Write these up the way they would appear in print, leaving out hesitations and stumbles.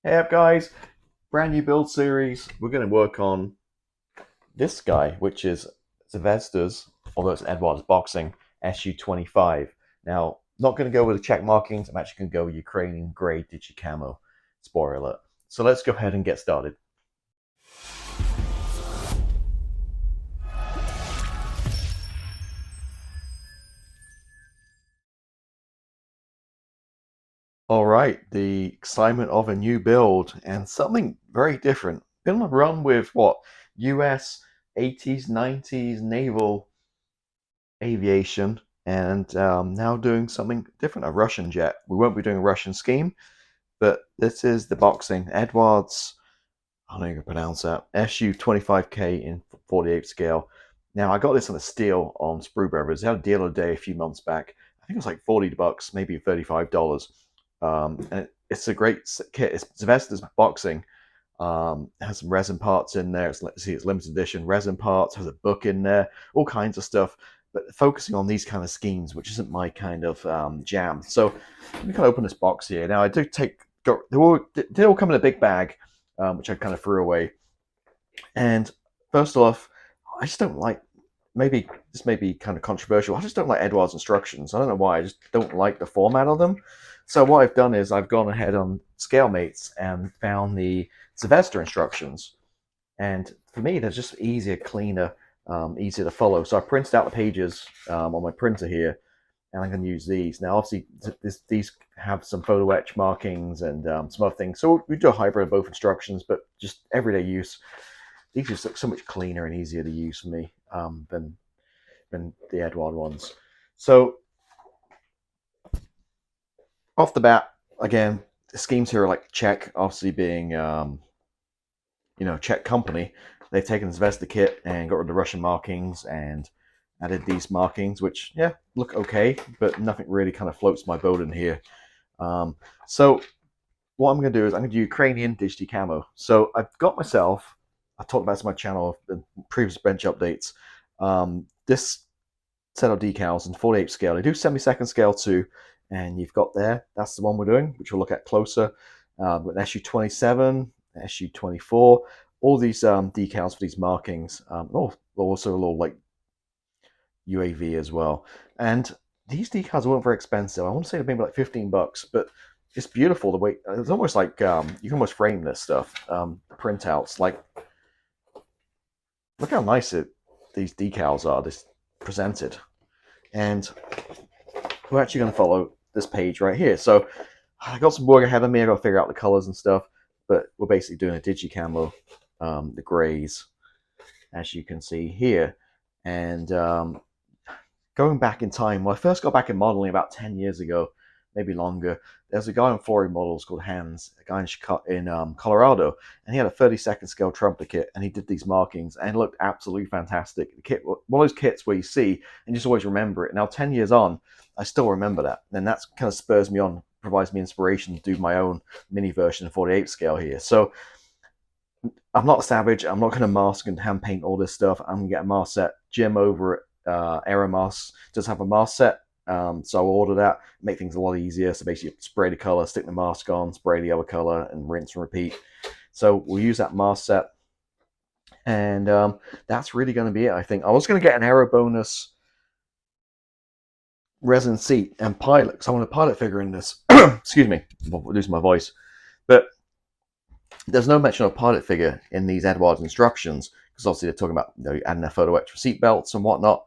Hey up guys, brand new build series. We're going to work on this guy, which is Zvezda's, although it's Eduard's boxing, SU-25. Now, not going to go with the check markings, I'm actually going to go with Ukrainian grey digi camo, spoiler alert. So let's go ahead and get started. All right, the excitement of a new build and something very different. Been on a run with what? US 80s, 90s naval aviation, and now doing something different, a Russian jet. We won't be doing a Russian scheme, but this is the boxing. Eduard's, I don't know how you can pronounce that, SU-25K in 48 scale. Now, I got this on a steal on Sprue Brothers. They had a deal of the day a few months back. I think it was like $40, maybe $35. And it's a great kit. It's Zvezda's boxing. It has some resin parts in there. It's limited edition resin parts. Has a book in there, all kinds of stuff. But focusing on these kind of schemes, which isn't my kind of jam. So let me kind of open this box here. Now I do they all come in a big bag, which I kind of threw away. And first off, I just don't like. Maybe this may be kind of controversial. I just don't like Eduard's instructions. I don't know why. I just don't like the format of them. So what I've done is I've gone ahead on ScaleMates and found the Zvezda instructions. And for me, they're just easier, cleaner, easier to follow. So I printed out the pages on my printer here, and I'm going to use these. Now, obviously, these have some photo etch markings and some other things. So we do a hybrid of both instructions, but just everyday use. These are so much cleaner and easier to use for me than the Eduard ones. So off the bat, again, the schemes here are like Czech, obviously being Czech company. They've taken the Zvezda kit and got rid of the Russian markings and added these markings, which look okay, but nothing really kind of floats my boat in here. So what I'm going to do is I'm going to do Ukrainian digi camo. So I've got myself. I talked about this on my channel in previous bench updates. This set of decals in 48 scale. They do 72nd scale too. And you've got there, that's the one we're doing, which we'll look at closer. With an SU-27, SU-24, all these decals for these markings. Also a little like UAV as well. And these decals weren't very expensive. I want to say they're maybe like $15, but it's beautiful the way it's almost like you can almost frame this stuff. The printouts, like look how nice these decals are. This presented, and we're actually going to follow this page right here. So I got some work ahead of me. I got to figure out the colors and stuff, but we're basically doing a digi camo, the grays, as you can see here. And going back in time, when I first got back in modeling about 10 years ago, maybe longer, there's a guy on 4A models called Hans, a guy in Colorado, and he had a 32nd scale trumpet kit, and he did these markings, and it looked absolutely fantastic. The kit, one of those kits where you see and you just always remember it. Now 10 years on, I still remember that, and that kind of spurs me on, provides me inspiration to do my own mini version of 48 scale here. So I'm not a savage. I'm not going to mask and hand paint all this stuff. I'm going to get a mask set. Jim over at Aeromask does have a mask set. So I'll order that, make things a lot easier. So basically spray the color, stick the mask on, spray the other color, and rinse and repeat. So we'll use that mask set. And that's really going to be it, I think. I was going to get an aero bonus resin seat and pilot, because I want a pilot figure in this. Excuse me, I'm losing my voice. But there's no mention of pilot figure in these Eduard instructions, because obviously they're talking about adding a photo etch for seat belts and whatnot.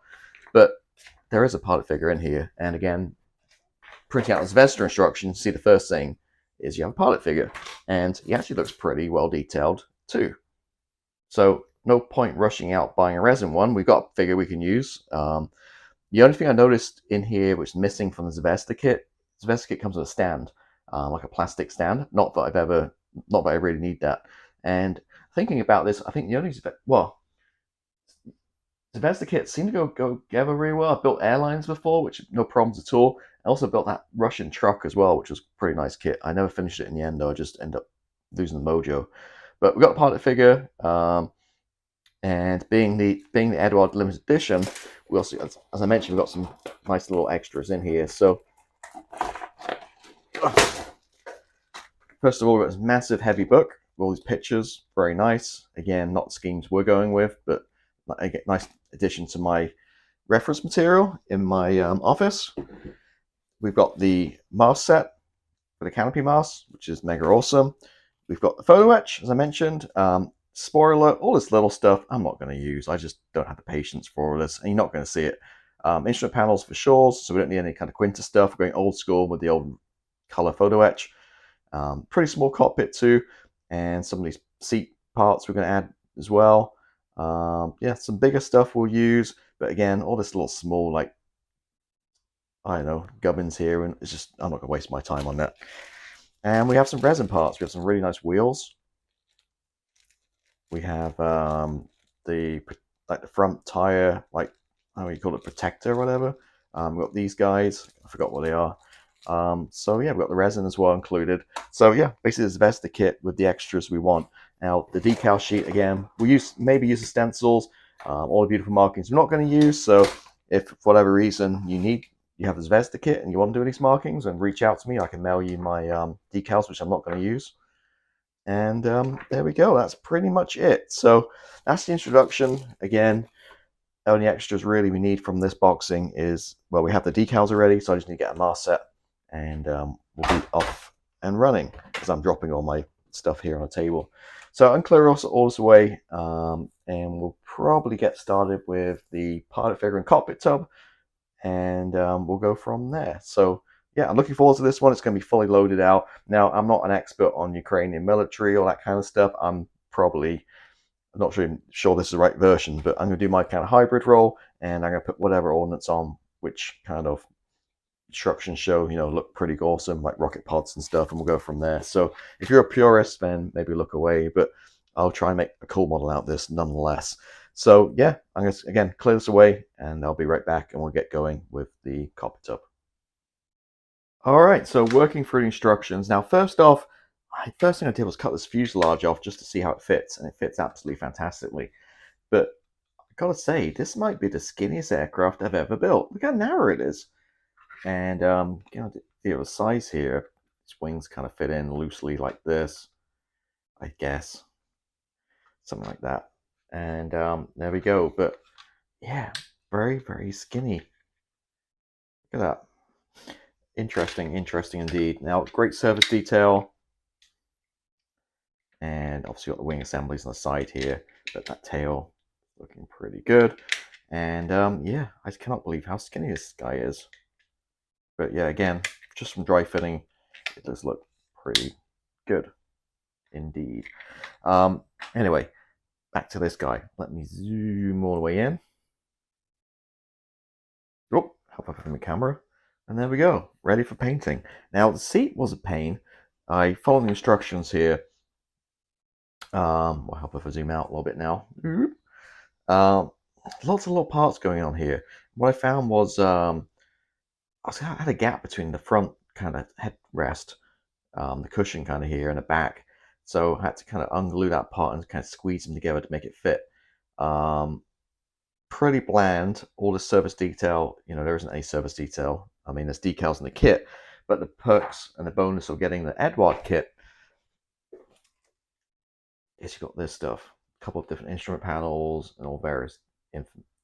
But there is a pilot figure in here, and again, printing out the Zvezda instructions, see the first thing is you have a pilot figure, and he actually looks pretty well detailed too. So no point rushing out buying a resin one. We've got a figure we can use. The only thing I noticed in here, which is missing from the Zvezda kit comes with a stand, like a plastic stand. Not that I really need that. And thinking about this, I think the only Zvezda kits seem to go together really well. I've built airlines before, which no problems at all. I also built that Russian truck as well, which was a pretty nice kit. I never finished it in the end, though. I just ended up losing the mojo. But we got a pilot figure, and being the Eduard limited edition, we also, as I mentioned, we've got some nice little extras in here. So First of all, we've got this massive heavy book with all these pictures, very nice. Again, not the schemes we're going with, but a nice addition to my reference material in my office. We've got the mast set for the canopy mast, which is mega awesome. We've got the photo etch, as I mentioned. Spoiler, all this little stuff I'm not going to use. I just don't have the patience for all this, and you're not going to see it. Instrument panels for shores, so we don't need any kind of Quinta stuff. We're going old school with the old color photo etch. Pretty small cockpit too, and some of these seat parts we're going to add as well. Yeah, some bigger stuff we'll use, but again, all this little small, like, I don't know, gubbins here, and it's just, I'm not going to waste my time on that. And we have some resin parts. We have some really nice wheels. We have the front tire, like, how do you call it, protector or whatever. We've got these guys. I forgot what they are. So yeah, we've got the resin as well included. So yeah, basically the Zvezda kit with the extras we want. Now the decal sheet, again, we maybe use the stencils, all the beautiful markings we're not going to use. So if for whatever reason you have the Zvezda kit and you want to do these markings, and reach out to me, I can mail you my decals, which I'm not going to use. And there we go. That's pretty much it. So that's the introduction. Again, only extras really we need from this boxing is, well, we have the decals already, so I just need to get a mast set, and we'll be off and running, because I'm dropping all my stuff here on the table. So I'm clear all this away, and we'll probably get started with the pilot figure and cockpit tub, and we'll go from there. So yeah, I'm looking forward to this one. It's going to be fully loaded out. Now, I'm not an expert on Ukrainian military or that kind of stuff. I'm not sure this is the right version, but I'm going to do my kind of hybrid roll, and I'm going to put whatever ordnance on, which kind of instructions show, look pretty awesome, like rocket pods and stuff, and we'll go from there. So if you're a purist, then maybe look away, but I'll try and make a cool model out of this nonetheless. So yeah, I'm going to, again, clear this away, and I'll be right back, and we'll get going with the cockpit tub. All right, so working through the instructions. Now, first off, the first thing I did was cut this fuselage off just to see how it fits, and it fits absolutely fantastically. But I gotta say, this might be the skinniest aircraft I've ever built. Look how narrow it is. And the size here, its wings kind of fit in loosely like this, I guess, something like that. And there we go. But yeah, very, very skinny. Look at that. Interesting indeed. Now, great service detail. And obviously got the wing assemblies on the side here, but that tail looking pretty good. And yeah, I just cannot believe how skinny this guy is. But yeah, again, just from dry fitting, it does look pretty good indeed. Anyway, back to this guy. Let me zoom all the way in. Oh, help up from the camera. And there we go, ready for painting. Now, the seat was a pain. I followed the instructions here. We'll help if I zoom out a little bit now. Lots of little parts going on here. What I found was I had a gap between the front kind of headrest, the cushion kind of here, and the back. So I had to kind of unglue that part and kind of squeeze them together to make it fit. Pretty bland. All the service detail, there isn't any service detail. I mean, there's decals in the kit, but the perks and the bonus of getting the Eduard kit is you've got this stuff, a couple of different instrument panels and all various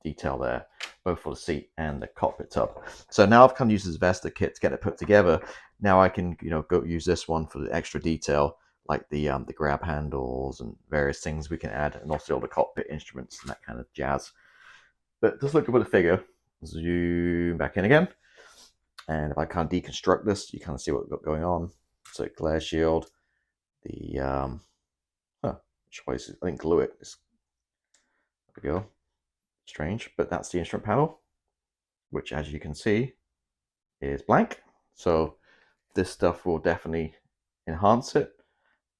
detail there, both for the seat and the cockpit tub. So now I've kind of used this Zvezda kit to get it put together. Now I can, go use this one for the extra detail, like the grab handles and various things we can add, and also all the cockpit instruments and that kind of jazz. But just look at the figure. Zoom back in again. And if I kind of deconstruct this, you kind of see what we've got going on. So glare shield, the choice, I think glue it. There we go. Strange, but that's the instrument panel, which, as you can see, is blank. So this stuff will definitely enhance it.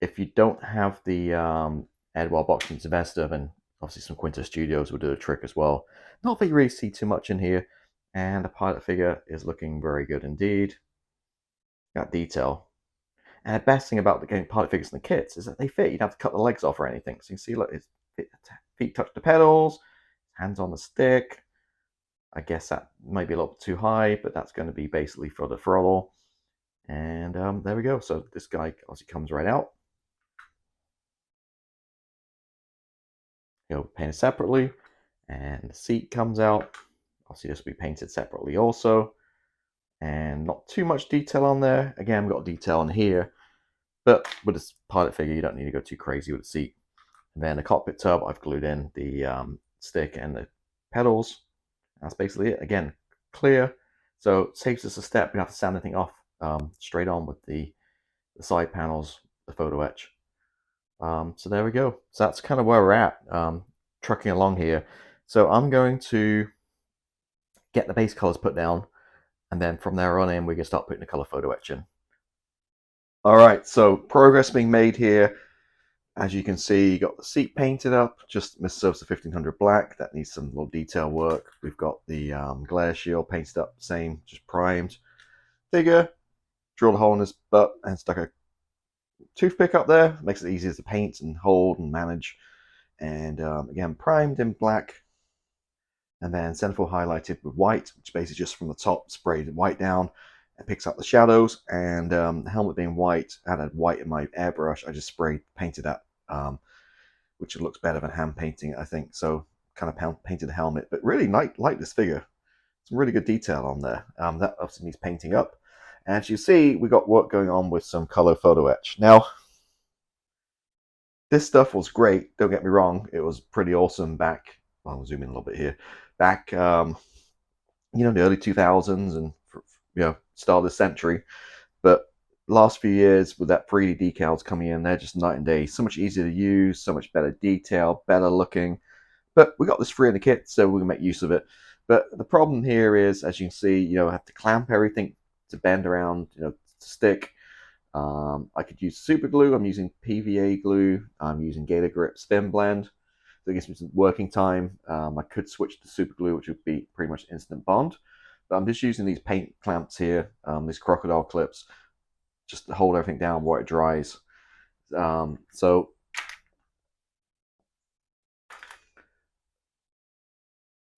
If you don't have the Eduard box from Zvezda, then obviously some Quinta Studios will do the trick as well. Not that you really see too much in here, and the pilot figure is looking very good indeed. Got detail. And the best thing about the game pilot figures and the kits is that they fit. You don't have to cut the legs off or anything. So you can see, look, his feet touch the pedals, hands on the stick. I guess that might be a little too high, but that's going to be basically for the throttle. And there we go. So this guy obviously comes right out. He'll be painted separately, and the seat comes out. Obviously, this will be painted separately also, and not too much detail on there. Again, we've got detail on here, but with this pilot figure, you don't need to go too crazy with the seat. And then the cockpit tub, I've glued in the stick and the pedals. That's basically it. Again, clear, so it saves us a step. We don't have to sand anything off. Straight on with the side panels, the photo etch. So there we go. So that's kind of where we're at, trucking along here. So I'm going to get the base colors put down, and then from there on in, we can start putting the color photo etch in. All right, so progress being made here. As you can see, you got the seat painted up, just missed surface of 1500 black. That needs some little detail work. We've got the glare shield painted up, same, just primed. Figure, drilled a hole in his butt and stuck a toothpick up there. Makes it easier to paint and hold and manage. And again, primed in black. And then centerfold highlighted with white, which basically just from the top sprayed white down. It picks up the shadows. And the helmet being white, I added white in my airbrush. I just painted that. Which looks better than hand painting, I think. So kind of painted the helmet, but really like this figure. Some really good detail on there. That obviously needs painting up. And as you see, we got work going on with some color photo etch. Now, this stuff was great. Don't get me wrong. It was pretty awesome back. Well, I'll zoom in a little bit here. Back, the early 2000s and start of the century. But last few years with that 3D decals coming in, they're just night and day. So much easier to use, so much better detail, better looking. But we got this free in the kit, so we can make use of it. But the problem here is, as you can see, I have to clamp everything to bend around, to stick. I could use super glue. I'm using PVA glue. I'm using Gator Grip Spin Blend. So it gives me some working time. I could switch to super glue, which would be pretty much instant bond. But I'm just using these paint clamps here, these crocodile clips, just to hold everything down while it dries. So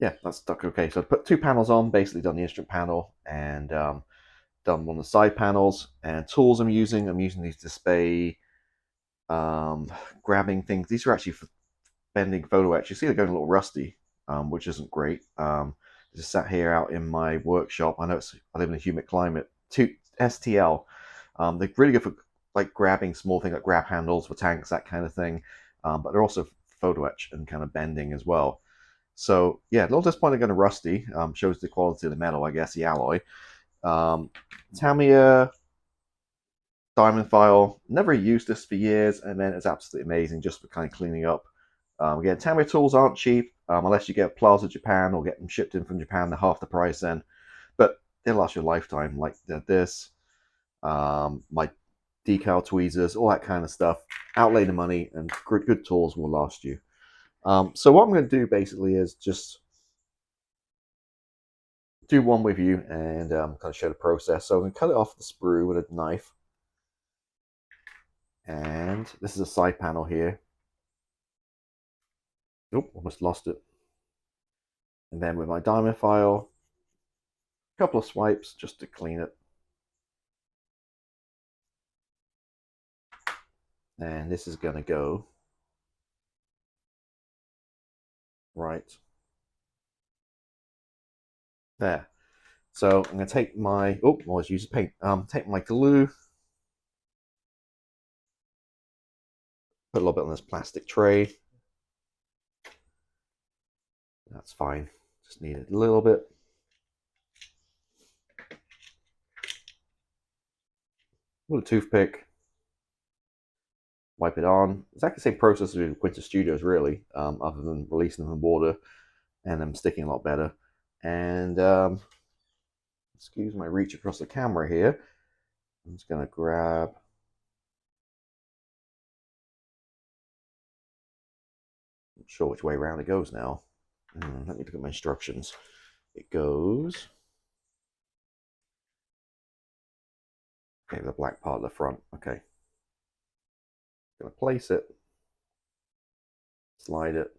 yeah, that's stuck okay. So I put 2 panels on, basically done the instrument panel and done one of the side panels. And tools I'm using these display grabbing things. These are actually for bending photo etch. You see they're going a little rusty, which isn't great. Just sat here out in my workshop. I live in a humid climate. STL. They're really good for like grabbing small things like grab handles for tanks, that kind of thing. But they're also photo etch and kind of bending as well. So yeah, a little disappointed going to rusty. Shows the quality of the metal, I guess, the alloy. Tamiya diamond file. Never used this for years, and then it's absolutely amazing just for kind of cleaning up. Again, Tamiya tools aren't cheap unless you get Plaza Japan or get them shipped in from Japan. They're half the price then, but they'll last you a lifetime. Like this, my decal tweezers, all that kind of stuff. Outlay the money, and good tools will last you. So what I'm going to do basically is just do one with you and kind of show the process. So I'm going to cut it off the sprue with a knife. And this is a side panel here. Nope, almost lost it. And then with my diamond file, a couple of swipes just to clean it. And this is going to go right there. So I'm going to take my, always use paint, take my glue, put a little bit on this plastic tray. That's fine, just need a little bit. With a toothpick, wipe it on. It's exactly the same process as with Quinta Studios, really, other than releasing them in water and them sticking a lot better. And excuse my reach across the camera here. I'm just going to grab. Not sure which way around it goes now. Let me look at my instructions. It goes. Okay, the black part of the front. Okay. Going to place it. Slide it.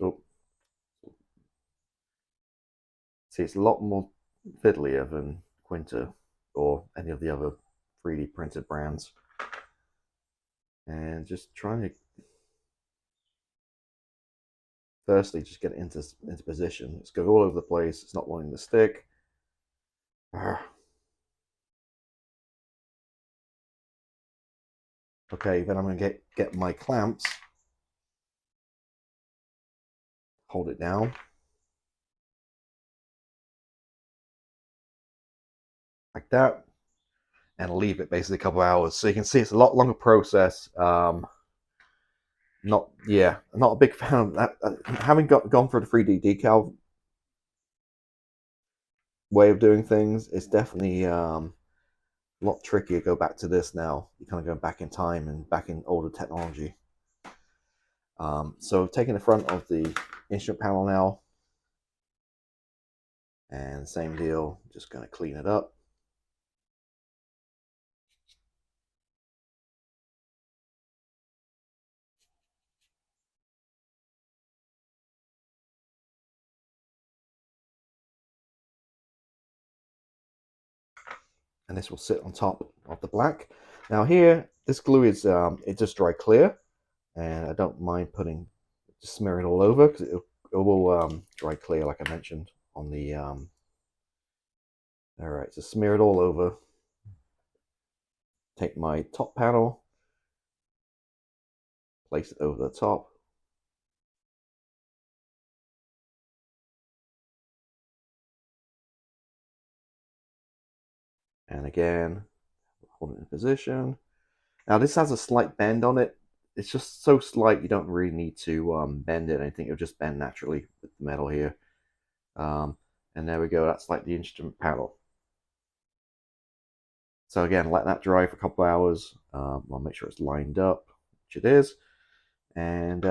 Oh. See, it's a lot more fiddlier than Quinta. or any of the other 3D printed brands. And just trying to firstly just get it into position. It's going all over the place. It's not wanting to stick. Okay, then I'm going to get my clamps, hold it down, like that, and leave it basically a couple of hours. So you can see it's a lot longer process. Not a big fan of that. Having gone for the 3D decal way of doing things, it's definitely a lot trickier to go back to this now. You're kind of going back in time and back in older technology. So taking the front of the instrument panel now, and same deal, just going to clean it up. And this will sit on top of the black. Now here, this glue is it just dry clear, and I don't mind just smear it all over because it will dry clear like I mentioned on the all right, so smear it all over. Take my top panel, place it over the top. And again, hold it in position. Now this has a slight bend on it. It's just so slight you don't really need to bend it. I think it'll just bend naturally with the metal here. And there we go. That's like the instrument panel. So again, let that dry for a couple of hours. I'll make sure it's lined up, which it is. And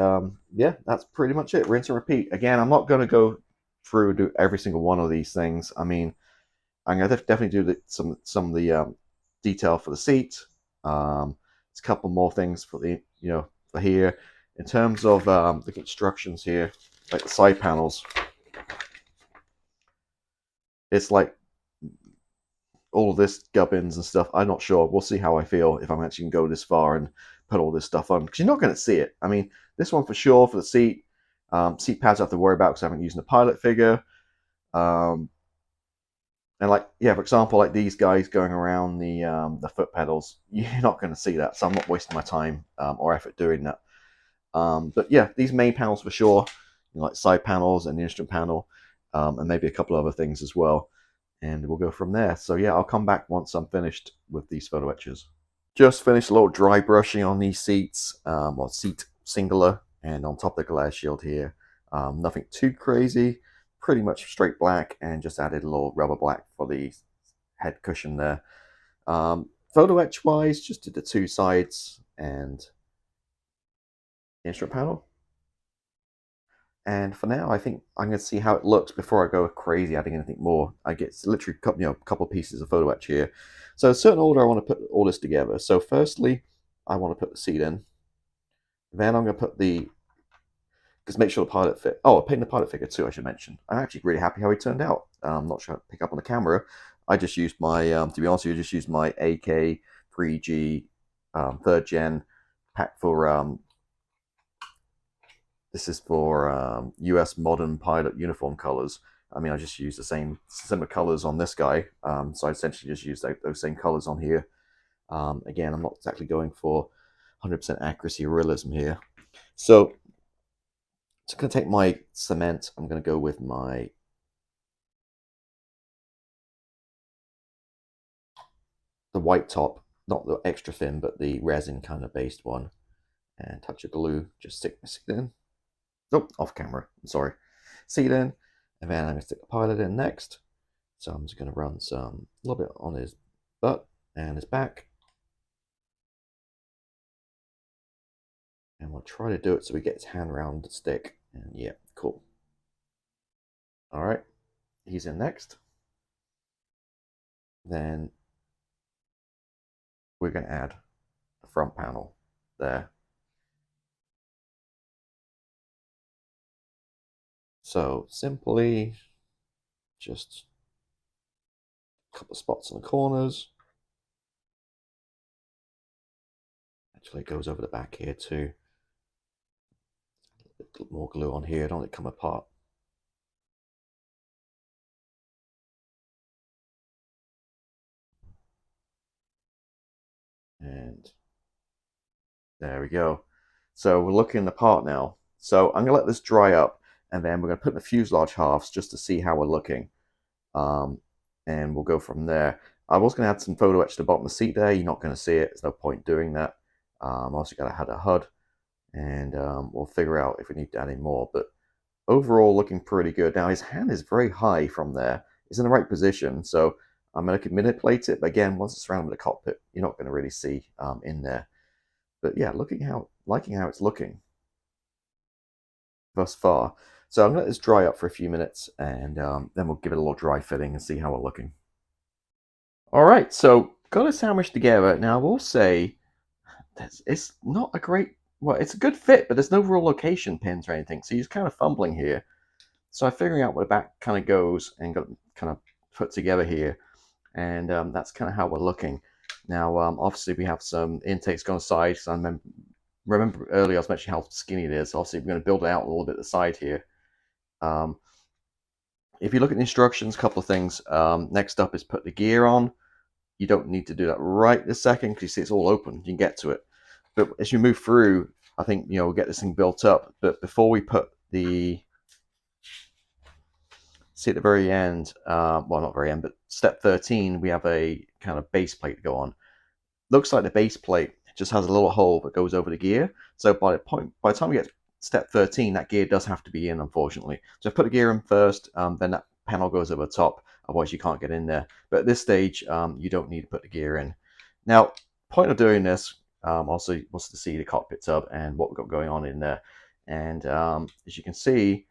yeah, that's pretty much it. Rinse and repeat. Again, I'm not going to go through and do every single one of these things. I mean, I'm going to definitely do some of the detail for the seat. There's a couple more things for the for here. In terms of the constructions here, like the side panels, it's like all of this gubbins and stuff. I'm not sure. We'll see how I feel if I'm actually going to go this far and put all this stuff on, because you're not going to see it. I mean, this one for sure for the seat. Seat pads I have to worry about because I haven't used the pilot figure. And like, yeah, for example, like these guys going around the foot pedals, you're not going to see that. So I'm not wasting my time or effort doing that. But yeah, these main panels for sure, like side panels and the instrument panel, and maybe a couple other things as well. And we'll go from there. So yeah, I'll come back once I'm finished with these photo etches. Just finished a little dry brushing on these seats, or seat singular, and on top of the glass shield here. Nothing too crazy, pretty much straight black, and just added a little rubber black for the head cushion there. Photo etch wise, just did the two sides and the instrument panel. And for now, I think I'm going to see how it looks before I go crazy adding anything more. I get literally a couple pieces of photo etch here. So a certain order I want to put all this together. So firstly, I want to put the seat in. Then I'm going to put just make sure the pilot fit. Oh, I painted the pilot figure too, I should mention. I'm actually really happy how he turned out. I'm not sure how to pick up on the camera. I just used my, to be honest with you, I just used my AK 3G 3rd gen pack for this is for US modern pilot uniform colors. I mean, I just used the similar colors on this guy. So I essentially just used those same colors on here. Again, I'm not exactly going for 100% accuracy or realism here. So I'm going to take my cement. I'm going to go with the white top, not the extra thin, but the resin kind of based one. And touch of glue, just stick it in. Oh, off camera, I'm sorry. Seat in, and then I'm going to stick the pilot in next. So I'm just going to run a little bit on his butt and his back. And we'll try to do it so we get his hand around the stick. And yeah, cool. All right, he's in next. Then we're going to add the front panel there. So simply just A couple of spots on the corners. Actually, it goes over the back here too. A bit more glue on here, don't let it come apart. And there we go. So we're looking the part now. So I'm going to let this dry up, and then we're going to put the fuselage halves just to see how we're looking. And we'll go from there. I was going to add some photo etch to the bottom of the seat there. You're not going to see it. There's no point doing that. Also got to add a HUD, and we'll figure out if we need to add any more. But overall, looking pretty good. Now his hand is very high from there. It's in the right position, so I'm going to manipulate it. But again, once it's surrounded with the cockpit, you're not going to really see in there. But yeah, liking how it's looking thus far. So I'm going to let this dry up for a few minutes, and then we'll give it a little dry fitting and see how we're looking. All right, so got it sandwiched together. Now I will say it's not a great, well, it's a good fit, but there's no real location pins or anything, so you're kind of fumbling here. So I'm figuring out where the back kind of goes and got it kind of put together here, and that's kind of how we're looking. Now, obviously, we have some intakes going aside. So I remember earlier I was mentioning how skinny it is. Obviously, we're going to build it out a little bit at the side here. If you look at the instructions, a couple of things. Next up is put the gear on. You don't need to do that right this second because you see it's all open. You can get to it. But as you move through, I think we'll get this thing built up. But before we put the, see at the very end, well, not very end, but step 13, we have a kind of base plate to go on. Looks like the base plate just has a little hole that goes over the gear. So by the time we get to step 13, that gear does have to be in, unfortunately. So put the gear in first, then that panel goes over the top. Otherwise, you can't get in there. But at this stage, you don't need to put the gear in. Now, point of doing this also wants to see the cockpit tub and what we've got going on in there. And as you can see,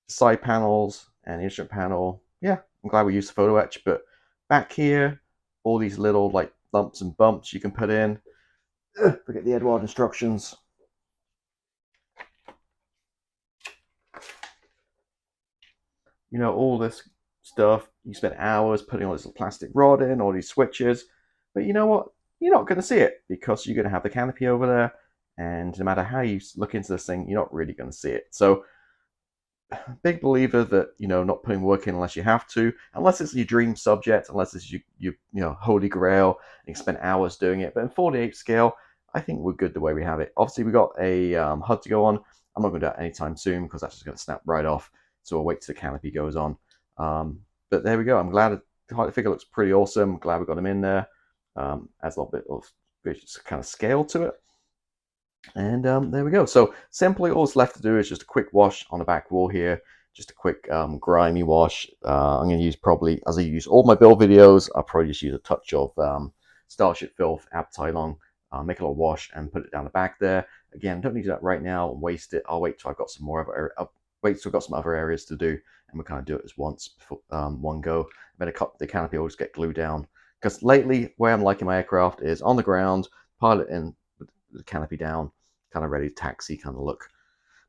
side panels and the instrument panel, yeah, I'm glad we used the photo etch. But back here, all these little like lumps and bumps you can put in. Forget the Eduard instructions. All this stuff. You spend hours putting all this plastic rod in, all these switches. But you know what? You're not going to see it because you're going to have the canopy over there. And no matter how you look into this thing, you're not really going to see it. So, big believer that, not putting work in unless you have to, unless it's your dream subject, unless it's your holy grail, and you spend hours doing it. But in 48 scale, I think we're good the way we have it. Obviously, we've got a HUD to go on. I'm not going to do that anytime soon because that's just going to snap right off. So we'll wait till the canopy goes on. But there we go. I'm glad the figure looks pretty awesome. I'm glad we got him in there. Adds a little bit of kind of scale to it. And there we go. So simply all that's left to do is just a quick wash on the back wall here. Just a quick grimy wash. I'm going to use probably, as I use all my build videos, I'll probably just use a touch of Starship Filth, Aptyl, make a little wash and put it down the back there. Again, don't need to do that right now and waste it. I'll wait till I've got some more of it. Wait till I've got some other areas to do, and we'll kind of do it as once before, one go. I better cut the canopy will just get glued down. Because lately, where I'm liking my aircraft is on the ground, pilot in with the canopy down, kind of ready to taxi kind of look.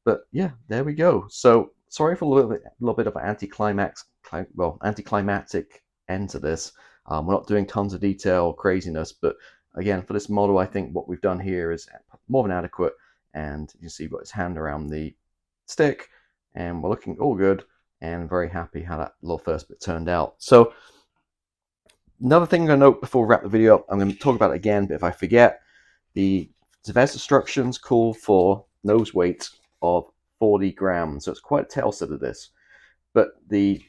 But yeah, there we go. So sorry for a little bit of an anticlimactic end to this. We're not doing tons of detail craziness, but again, for this model, I think what we've done here is more than adequate. And you can see we've got his hand around the stick, and we're looking all good and very happy how that little first bit turned out. So another thing I'm going to note before we wrap the video up, I'm going to talk about it again, but if I forget, the Zvezda instructions call for nose weight of 40 grams. So it's quite a tail set of this. But the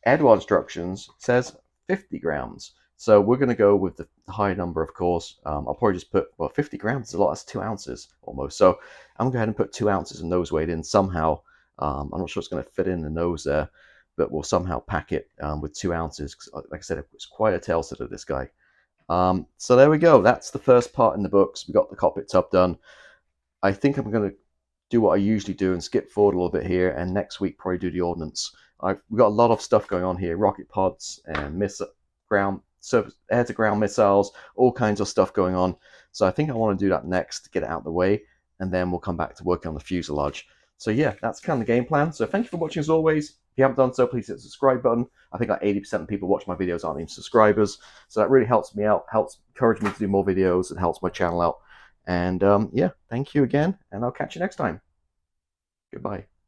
Eduard instructions says 50 grams. So we're going to go with the high number, of course. I'll probably just put, well, 50 grams is a lot. That's 2 ounces almost. So I'm going to go ahead and put 2 ounces of nose weight in somehow. I'm not sure it's going to fit in the nose there, but we'll somehow pack it with 2 ounces. Because, like I said, it's quite a tail set of this guy. So there we go. That's the first part in the books. We got the cockpit tub done. I think I'm going to do what I usually do and skip forward a little bit here, and next week probably do the ordnance. We've got a lot of stuff going on here: rocket pods and air-to-ground missiles, all kinds of stuff going on. So I think I want to do that next to get it out of the way, and then we'll come back to working on the fuselage. So yeah, that's kind of the game plan. So thank you for watching as always. If you haven't done so, please hit the subscribe button. I think like 80% of people watch my videos aren't even subscribers, so that really helps me out, helps encourage me to do more videos, and helps my channel out. And yeah, thank you again, and I'll catch you next time. Goodbye.